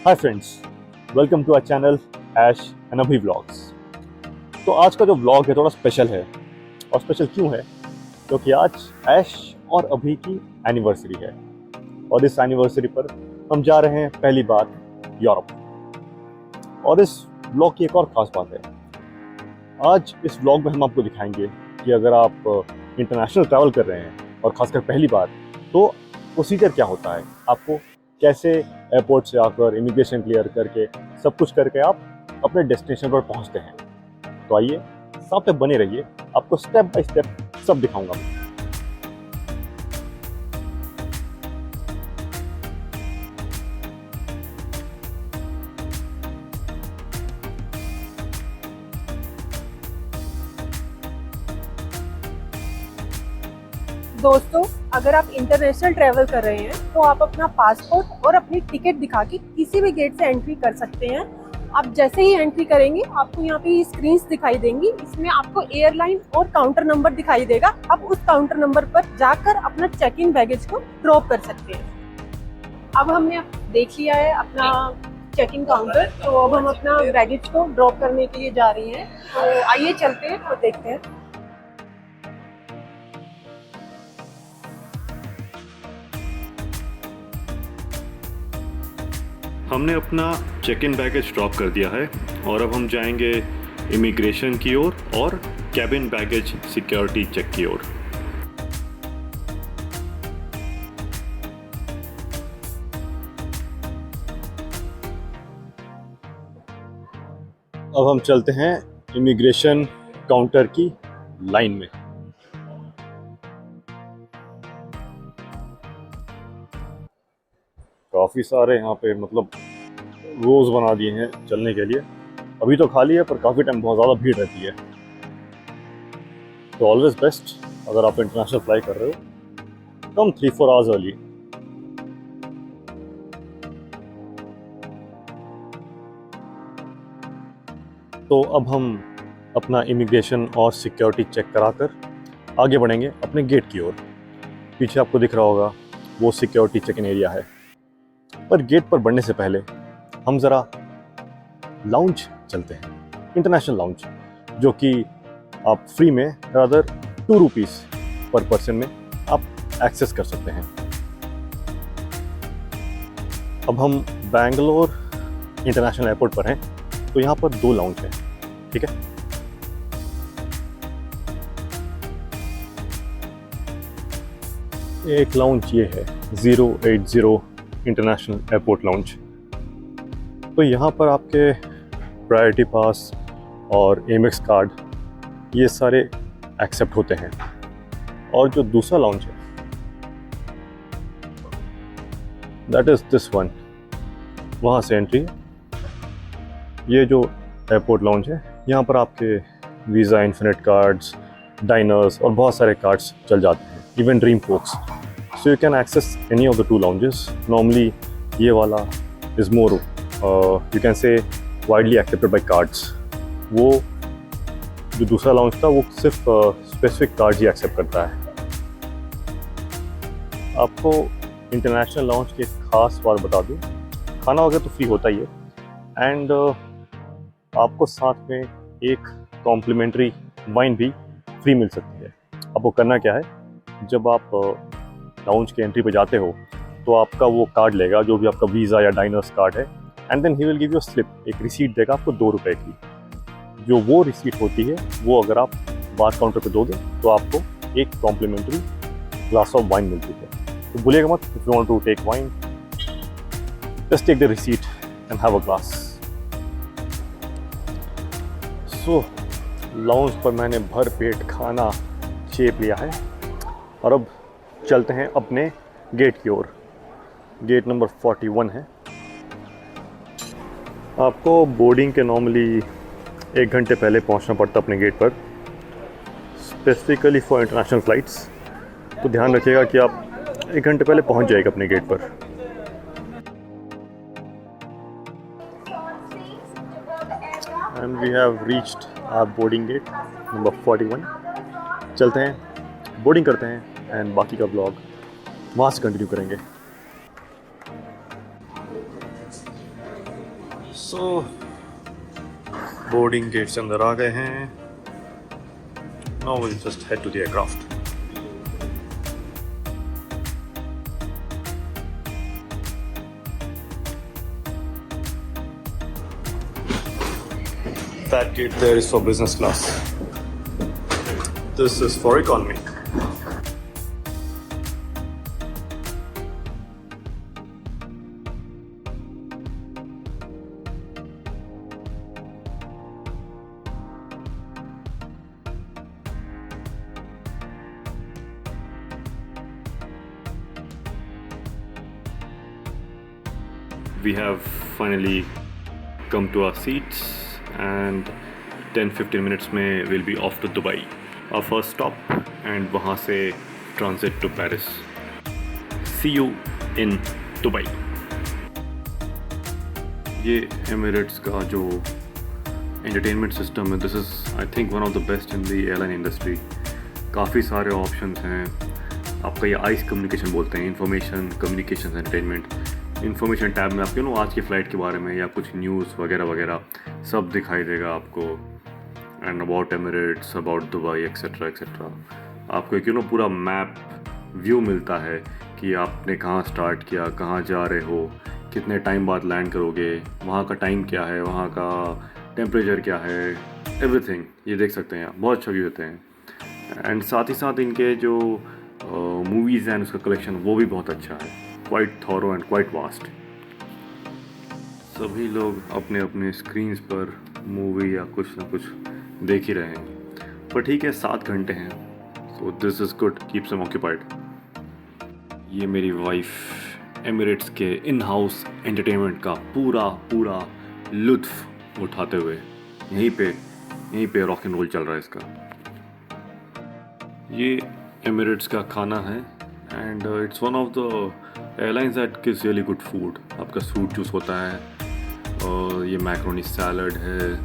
Hi friends, welcome to our channel Ash and Abhi vlogs. तो आज का जो व्लॉग है थोड़ा स्पेशल है। और स्पेशल क्यों है? क्योंकि आज ऐश और अभी की एनिवर्सरी है और इस एनिवर्सरी पर हम जा रहे हैं पहली बार यूरोप। और इस व्लॉग की एक और ख़ास बात है, आज इस व्लॉग में हम आपको दिखाएंगे कि अगर आप इंटरनेशनल ट्रैवल कर रहे हैं और ख़ासकर पहली बार, तो प्रोसीजर क्या होता है, आपको कैसे एयरपोर्ट से आकर इमिग्रेशन क्लियर करके सब कुछ करके आप अपने डेस्टिनेशन पर पहुंचते हैं। तो आइए साथ में बने रहिए, आपको स्टेप बाय स्टेप सब दिखाऊंगा। दोस्तों, अगर आप इंटरनेशनल ट्रैवल कर रहे हैं तो आप अपना पासपोर्ट और अपनी टिकट दिखा के किसी भी गेट से एंट्री कर सकते हैं। आप जैसे ही एंट्री करेंगे आपको यहाँ पे स्क्रीन्स दिखाई देंगी, इसमें आपको एयरलाइन और काउंटर नंबर दिखाई देगा। आप उस काउंटर नंबर पर जाकर अपना चेक इन बैगेज को ड्रॉप कर सकते हैं। अब हमने देख लिया है अपना चेक इन काउंटर, तो अब हम अपना बैगेज को ड्रॉप करने के लिए जा रही हैं। तो आइए चलते हैं और देखते हैं। हमने अपना चेक इन बैगेज ड्रॉप कर दिया है और अब हम जाएंगे इमिग्रेशन की ओर और कैबिन बैगेज सिक्योरिटी चेक की ओर। अब हम चलते हैं इमिग्रेशन काउंटर की लाइन में। काफ़ी सारे यहाँ पे मतलब रोज़ बना दिए हैं चलने के लिए। अभी तो खाली है पर काफ़ी टाइम बहुत ज़्यादा भीड़ रहती है। तो ऑलवेज बेस्ट, अगर आप इंटरनेशनल फ्लाई कर रहे हो, कम 3-4 आवर्स अर्ली। तो अब हम अपना इमिग्रेशन और सिक्योरिटी चेक कराकर आगे बढ़ेंगे अपने गेट की ओर। पीछे आपको दिख रहा होगा वो सिक्योरिटी चेक इन एरिया है। पर गेट पर बढ़ने से पहले हम ज़रा लाउंज चलते हैं, इंटरनेशनल लाउंज, जो कि आप फ्री में रादर 2 रुपीज़ पर पर्सन में आप एक्सेस कर सकते हैं। अब हम बैंगलोर इंटरनेशनल एयरपोर्ट पर हैं, तो यहाँ पर 2 लाउंज हैं, ठीक है। एक लाउंज ये है 080 इंटरनेशनल एयरपोर्ट लाउंज। तो यहाँ पर आपके प्रायोरिटी पास और एमेक्स कार्ड ये सारे एक्सेप्ट होते हैं। और जो दूसरा लाउंज है दैट इज़ दिस वन, वहाँ से एंट्री है। ये जो एयरपोर्ट लाउंज है, यहाँ पर आपके वीज़ा, इन्फिनिट कार्ड्स, डाइनर्स और बहुत सारे कार्ड्स चल जाते हैं, even DreamFolks. So you can access any of the 2 lounges. Normally, ये वाला is more, you can say, widely accepted by cards. वो जो दूसरा लाउंज था वो सिर्फ स्पेसिफिक कार्ड्स ही एक्सेप्ट करता है। आपको इंटरनेशनल लाउंज की एक खास बात बता दूँ, खाना वगैरह तो फ्री होता ही है एंड आपको साथ में एक कॉम्प्लीमेंट्री वाइन भी फ्री मिल सकती है। आपको करना क्या है, जब आप लाउंज के एंट्री पे जाते हो तो आपका वो कार्ड लेगा, जो भी आपका वीज़ा या डाइनर्स कार्ड है, and then he will give you slip, एक रिसीट देगा आपको 2 रुपये की। जो वो रिसीट होती है वो अगर आप बार काउंटर पे दोगे तो आपको एक कॉम्प्लीमेंट्री ग्लास ऑफ वाइन मिलती है। तो भूलिएगा मत, if you want to take wine, just take the receipt and have a glass. So lounge पर मैंने भर पेट खाना चेप लिया है और अब चलते हैं अपने गेट की ओर। गेट नंबर 41 है। आपको बोर्डिंग के नॉर्मली 1 घंटे पहले पहुंचना पड़ता अपने गेट पर, स्पेसिफिकली फॉर इंटरनेशनल फ़्लाइट्स। तो ध्यान रखिएगा कि आप 1 घंटे पहले पहुंच जाएगा अपने गेट पर। And we have reached our boarding gate number 41। चलते हैं, बोर्डिंग करते हैं एंड बाकी का ब्लॉग वहाँ से कंटिन्यू करेंगे। सो बोर्डिंग गेट से अंदर आ गए हैं. Now will just head to the aircraft. That gate there is for business class. This is for economy. We have finally come to our seats. And 10-15 minutes में we'll be off to Dubai. Our first stop and वहाँ से transit to Paris. See you in Dubai. ये Emirates का जो entertainment system है, this is I think one of the best in the airline industry. काफ़ी सारे options हैं. आपका ये ICE communication बोलते हैं, Information Communications Entertainment. Information tab में आपके आज की फ़्लाइट के बारे में या कुछ न्यूज़ वगैरह वगैरह सब दिखाई देगा आपको. And about Emirates, about Dubai etcetera etcetera. आपको एक पूरा मैप व्यू मिलता है कि आपने कहाँ स्टार्ट किया, कहाँ जा रहे हो, कितने टाइम बाद लैंड करोगे, वहाँ का टाइम क्या है, वहाँ का टेम्परेचर क्या है, एवरीथिंग ये देख सकते हैं आप. बहुत अच्छा व्यू होते हैं. एंड साथ ही साथ इनके जो मूवीज़ हैं उसका कलेक्शन वो भी बहुत अच्छा है. Quite thorough and quite vast. सभी लोग अपने अपने स्क्रीन्स पर मूवी या कुछ ना कुछ देख ही रहे हैं. पर ठीक है, 7 घंटे हैं, सो this is good, keeps them occupied. ये मेरी वाइफ एमिरेट्स के इन हाउस एंटरटेनमेंट का पूरा लुत्फ़ उठाते हुए यहीं पे रॉक एंड रोल चल रहा है इसका. ये एमिरेट्स का खाना है and it's one of the airlines that gives really good food. आपका फ्रूट जूस होता है और ये मैक्रोनी सैलड है,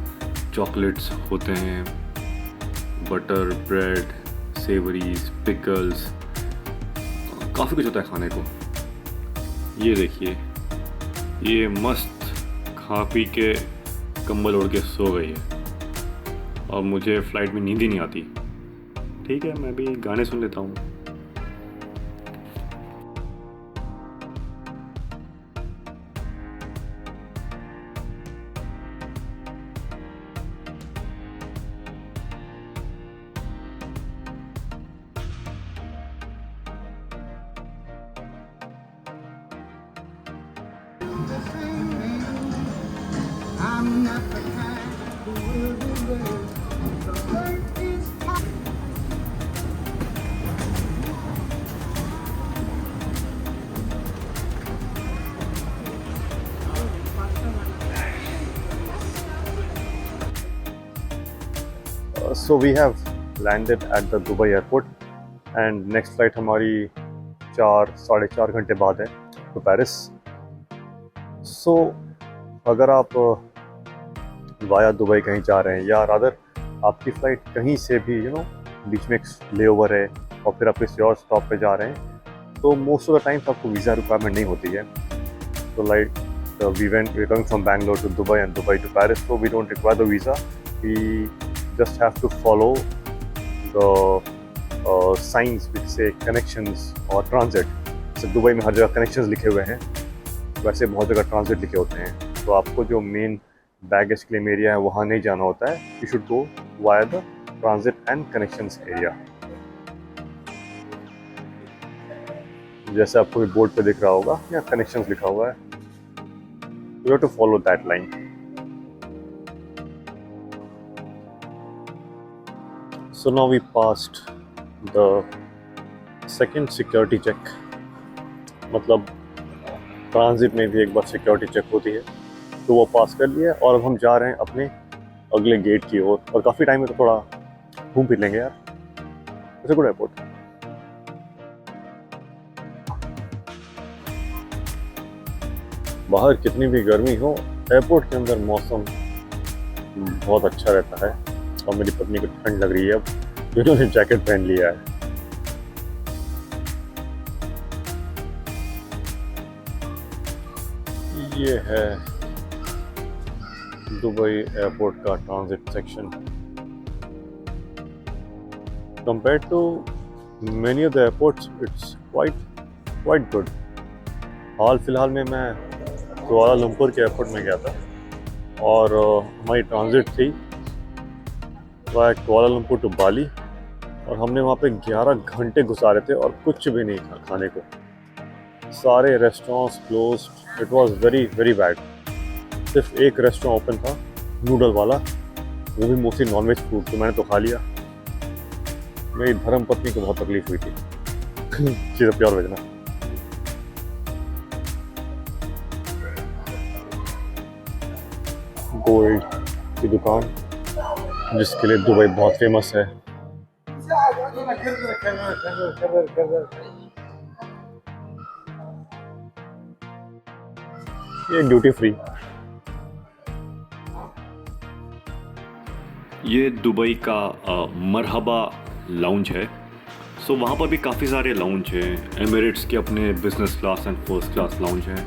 चॉकलेट्स होते हैं, बटर, ब्रेड, सेवरीज, पिकल्स, काफ़ी कुछ होता है खाने को. ये देखिए, ये मस्त खा पी के कंबल ओढ़ के सो गई है और मुझे फ़्लाइट में नींद ही नहीं आती. ठीक है, मैं भी गाने सुन लेता हूँ. I'm not the kind who will be there. The earth is hot. So we have landed at the Dubai airport and next flight हमारी 4-4.5 घंटे बाद है to Paris. So अगर आप वाया दुबई कहीं जा रहे हैं या रादर आपकी फ़्लाइट कहीं से भी बीच में एक लेओवर है और फिर आप किसी और स्टॉप पे जा रहे हैं, तो मोस्ट ऑफ द टाइम्स आपको वीज़ा रिक्वायरमेंट नहीं होती है. तो like we coming from Bangalore to Dubai and Dubai to Paris, so we don't require the visa. We just have to follow the signs which say connections or transit. So Dubai में हर जगह connections लिखे हुए हैं, वैसे बहुत जगह transit लिखे होते हैं. तो आपको जो मेन बैगेज क्लेम एरिया है वहाँ नहीं जाना होता है. You should go via the transit and connections area. जैसे आपको बोर्ड पे दिख रहा होगा या कनेक्शंस लिखा हुआ है, you have to follow that line. So now we passed the second security check. मतलब ट्रांजिट में भी एक बार सिक्योरिटी चेक होती है, तो वो पास कर लिया और अब हम जा रहे हैं अपने अगले गेट की ओर. और काफ़ी टाइम में तो थोड़ा घूम फिर लेंगे यार. It's a good airport. बाहर कितनी भी गर्मी हो, एयरपोर्ट के अंदर मौसम बहुत अच्छा रहता है. और मेरी पत्नी को ठंड लग रही है अब, क्योंकि उन्होंने जैकेट पहन लिया है. ये है दुबई एयरपोर्ट का transit section compared to many of the airports it's quite good. हाल फिलहाल में मैं कुआलालंपुर के एयरपोर्ट में गया था और हमारी ट्रांजिट थी वाया कुआलालंपुर टू बाली और हमने वहाँ पे 11 घंटे गुजारे थे और कुछ भी नहीं था खाने को. सारे restaurants closed. It was very very bad. सिर्फ एक रेस्टोरेंट ओपन था नूडल वाला, वो भी मोस्टली नॉनवेज फूड, तो मैंने तो खा लिया. मेरी धर्म पत्नी को बहुत तकलीफ हुई थी. चीज़ प्योर वेज ना. गोल्ड की दुकान जिसके लिए दुबई बहुत फेमस है. ये ड्यूटी फ्री. ये दुबई का मरहबा लाउंज है. सो वहाँ पर भी काफ़ी सारे लाउंज हैं. एमिरेट्स के अपने business class and first class lounge हैं,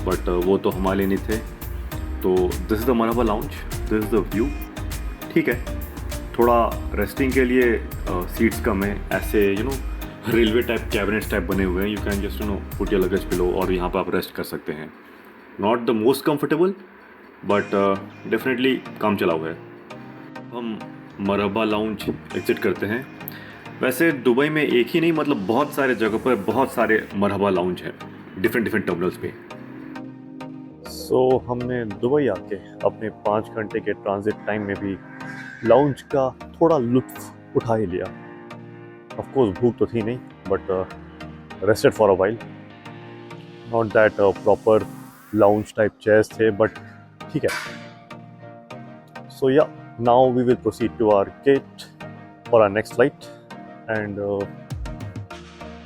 बट वो तो हमारे लिए नहीं थे. तो this is the Marhaba lounge, this is the view. ठीक है, थोड़ा रेस्टिंग के लिए सीट्स कम है. ऐसे रेलवे टाइप कैबिनेट्स टाइप बने हुए हैं. You can just put your luggage pillow और यहाँ पर आप रेस्ट कर सकते हैं. Not the most comfortable but definitely काम चला हुआ है. हम मरहबा लाउंज एग्जिट करते हैं. वैसे दुबई में एक ही नहीं, मतलब बहुत सारे जगह पर बहुत सारे मरहबा लाउंज हैं डिफरेंट टर्मिनल्स पे. सो हमने दुबई आके अपने 5 घंटे के ट्रांजिट टाइम में भी लाउंज का थोड़ा लुत्फ उठा ही लिया. ऑफ कोर्स भूख तो थी नहीं, but rested for a while. Not that proper lounge type chairs थे, बट ठीक है. So yeah now we will proceed to our gate for our next flight. And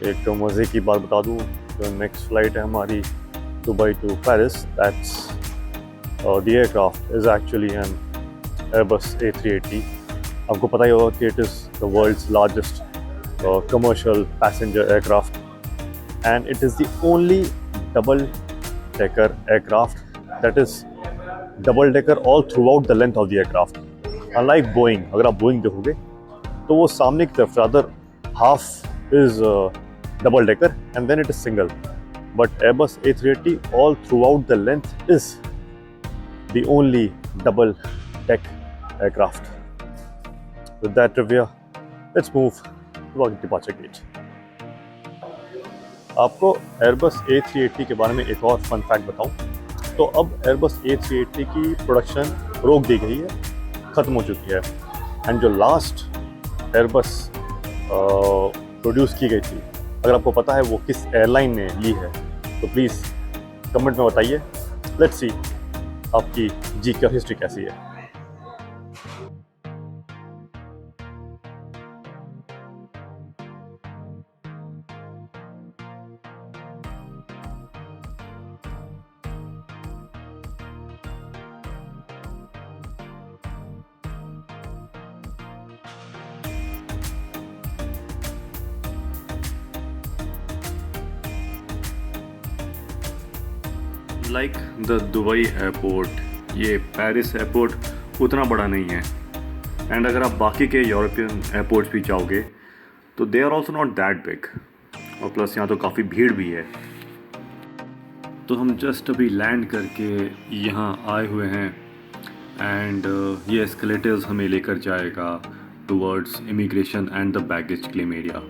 एक मज़े की बात बता दूँ, जो नेक्स्ट फ्लाइट है हमारी Dubai to Paris, that's the aircraft is actually an Airbus A380. आपको पता ही होगा कि it is the world's largest commercial passenger aircraft, and it is the only double decker aircraft that is double decker all throughout the length of the aircraft. Unlike Boeing, अगर आप Boeing देखोगे तो वो सामने की तरफ rather half is double decker and then it is single, but Airbus A380 all throughout the length is the only double deck aircraft. With that trivia, let's move to our departure gate. आपको Airbus A380 के बारे में एक और fun fact बताऊं तो अब Airbus A380 की प्रोडक्शन रोक दी गई है, ख़त्म हो चुकी है. एंड जो लास्ट Airbus प्रोड्यूस की गई थी, अगर आपको पता है वो किस एयरलाइन ने ली है तो प्लीज़ कमेंट में बताइए. लेट्स सी आपकी जी की हिस्ट्री कैसी है. लाइक द दुबई एयरपोर्ट, ये पेरिस एयरपोर्ट उतना बड़ा नहीं है. एंड अगर आप बाकी के यूरोपियन एयरपोर्ट्स भी जाओगे तो they are also not that big. और प्लस यहाँ तो काफ़ी भीड़ भी है. तो हम जस्ट अभी लैंड करके यहाँ आए हुए हैं एंड ये एस्केलेटर्स हमें लेकर जाएगा towards immigration and the baggage claim area.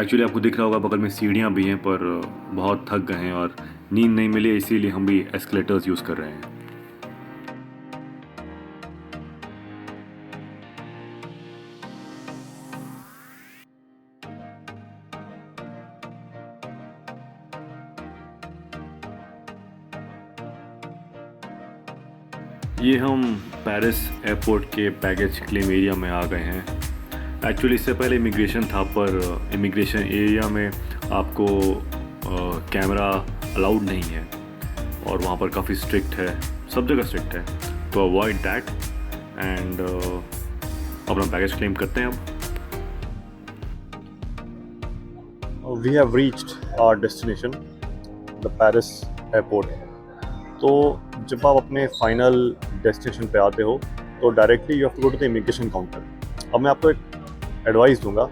Actually आपको दिख रहा होगा बगल में सीढ़ियाँ भी हैं, पर बहुत थक गए हैं और नींद नहीं मिली, इसीलिए हम भी एस्केलेटर्स यूज़ कर रहे हैं. ये हम पेरिस एयरपोर्ट के बैगेज क्लेम एरिया में आ गए हैं. एक्चुअली इससे पहले इमिग्रेशन था, पर इमिग्रेशन एरिया में आपको कैमरा अलाउड नहीं है और वहाँ पर काफ़ी स्ट्रिक्ट है, सब जगह स्ट्रिक्ट है. तो अवॉइड दैट एंड अपना बैगेज क्लेम करते हैं. अब we have reached our destination the Paris airport. तो जब आप अपने फाइनल डेस्टिनेशन पे आते हो तो directly you have to go to the immigration counter. अब मैं आपको एक एडवाइस दूंगा,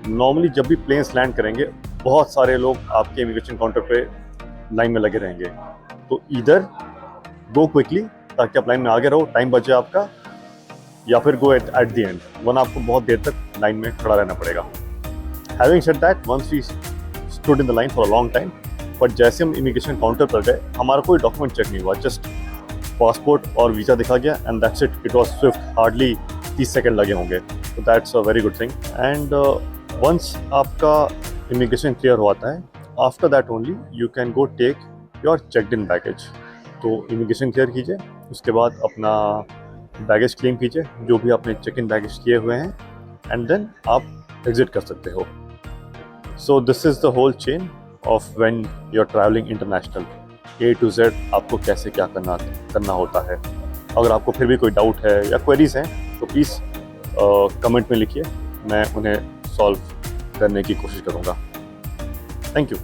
नॉर्मली जब भी प्लेन्स लैंड करेंगे बहुत सारे लोग आपके इमिग्रेशन काउंटर पे लाइन में लगे रहेंगे, तो इधर गो क्विकली ताकि आप लाइन में आगे रहो, टाइम बचे आपका, या फिर गो एट द एंड वरना आपको बहुत देर तक लाइन में खड़ा रहना पड़ेगा। Having said that, once we stood in the line for a long time, but जैसे हम इमिग्रेशन काउंटर पर गए हमारा कोई डॉक्यूमेंट चेक नहीं हुआ, जस्ट पासपोर्ट और वीज़ा दिखा गया and that's it. It was swift, hardly 30 second लगे होंगे, तो that's a very good thing. And once आपका इमिग्रेशन क्लियर होता है, after that only you can go take your checked in baggage. तो इमिग्रेशन क्लियर कीजिए, उसके बाद अपना बैगेज क्लेम कीजिए जो भी आपने चेक इन बैगेज किए हुए हैं, एंड देन आप एग्जिट कर सकते हो। So this is the whole chain of when you are travelling international, A to Z आपको कैसे क्या करना होता है। अगर आपको फिर भी कोई डाउट है या क्वेरीज हैं तो प्लीज़ कमेंट में लिखिए, मैं उन्हें सॉल्व करने की कोशिश करूँगा। Thank you.